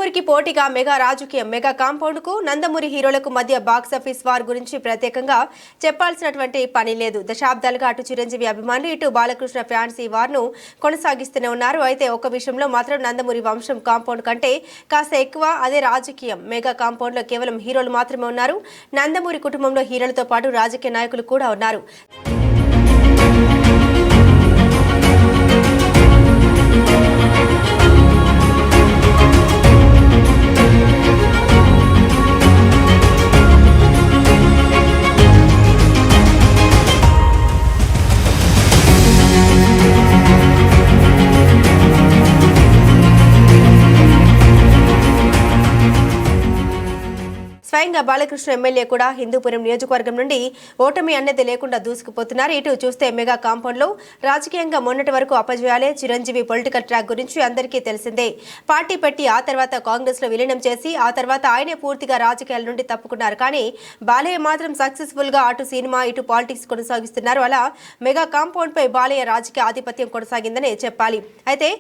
నందమూరికి పోటీగా మెగా రాజకీయం mega compound కు నందమూరి హీరోలకు మధ్య బాక్సాఫీస్ వార్ గురించి ప్రత్యేకంగా చెప్పాల్సినటువంటి పని లేదు. దశాబ్దాలుగా అటు చిరంజీవి అభిమానులు ఇటు బాలకృష్ణ ఫ్యాన్స్ ఈ వార్ ను కొనసాగిస్తూనే ఉన్నారు. అయితే ఒక విషయంలో మాత్రం నందమూరి వంశం కాంపౌండ్ కంటే కాస్త ఎక్కువ, అదే రాజకీయం. మెగా కాంపౌండ్ లో కేవలం హీరోలు మాత్రమే ఉన్నారు. నందమూరి కుటుంబంలో హీరోలతో పాటు రాజకీయ నాయకులు కూడా ఉన్నారు. స్వయంగా బాలకృష్ణ ఎమ్మెల్యే కూడా హిందూపురం నియోజకవర్గం నుండి ఓటమి అన్నది లేకుండా దూసుకుపోతున్నారు. ఇటు చూస్తే మెగా కాంపౌండ్ లో రాజకీయంగా మొన్నటి వరకు అపజయాలే. చిరంజీవి పొలిటికల్ ట్రాక్ గురించి అందరికీ తెలిసిందే. పార్టీ పెట్టి ఆ తర్వాత కాంగ్రెస్ లో విలీనం చేసి ఆ తర్వాత ఆయనే పూర్తిగా రాజకీయాల నుండి తప్పుకున్నారు. కానీ బాలయ్య మాత్రం సక్సెస్ఫుల్ గా అటు సినిమా ఇటు పాలిటిక్స్ కొనసాగిస్తున్నారు. అలా మెగా కాంపౌండ్ పై బాలయ్య రాజకీయ ఆధిపత్యం కొనసాగిందనే చెప్పాలి. అయితే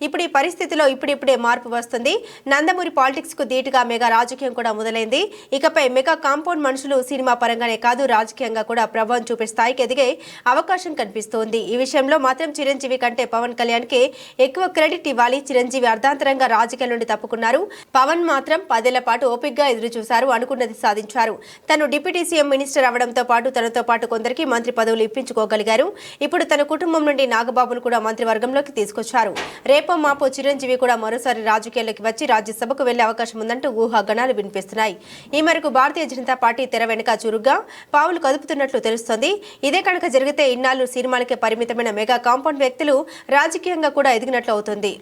ఇప్పుడు ఈ పరిస్థితిలో ఇప్పుడిప్పుడే మార్పు వస్తుంది. నందమూరి పాలిటిక్స్ కు ధీటుగా మెగా రాజకీయం కూడా మొదలైంది. ఇకపై మెగా కాంపౌండ్ మనుషులు సినిమా పరంగానే కాదు, రాజకీయంగా కూడా ప్రభావం చూపే స్థాయికి ఎదిగే అవకాశం కనిపిస్తోంది. ఈ విషయంలో మాత్రం చిరంజీవి కంటే పవన్ కళ్యాణ్ కి ఎక్కువ క్రెడిట్ ఇవ్వాలి. చిరంజీవి అర్ధాంతరంగా రాజకీయాల నుండి తప్పుకున్నారు. పవన్ మాత్రం 10 ఏళ్ల పాటు ఓపికగా ఎదురు చూశారు, అనుకున్నది సాధించారు. తను డిప్యూటీ సీఎం మినిస్టర్ అవడంతో పాటు తనతో పాటు కొందరికి మంత్రి పదవులు ఇప్పించుకోగలిగారు. ఇప్పుడు తన కుటుంబం నుండి నాగబాబును కూడా మంత్రివర్గంలోకి తీసుకొచ్చారు. రేపు మాపో చిరంజీవి కూడా మరోసారి రాజకీయాల్లోకి వచ్చి రాజ్యసభకు వెళ్లే అవకాశం ఉందంటూ ఊహాగానాలు వినిపిస్తున్నాయి. ఈ మేరకు భారతీయ జనతా పార్టీ తెర వెనుక చురుగ్గా పావులు కదుపుతున్నట్లు తెలుస్తోంది. ఇదే కనుక జరిగితే ఇన్నాళ్లు సినిమాలకే పరిమితమైన మెగా కాంపౌండ్ వ్యక్తులు రాజకీయంగా కూడా ఎదిగినట్లు అవుతుంది.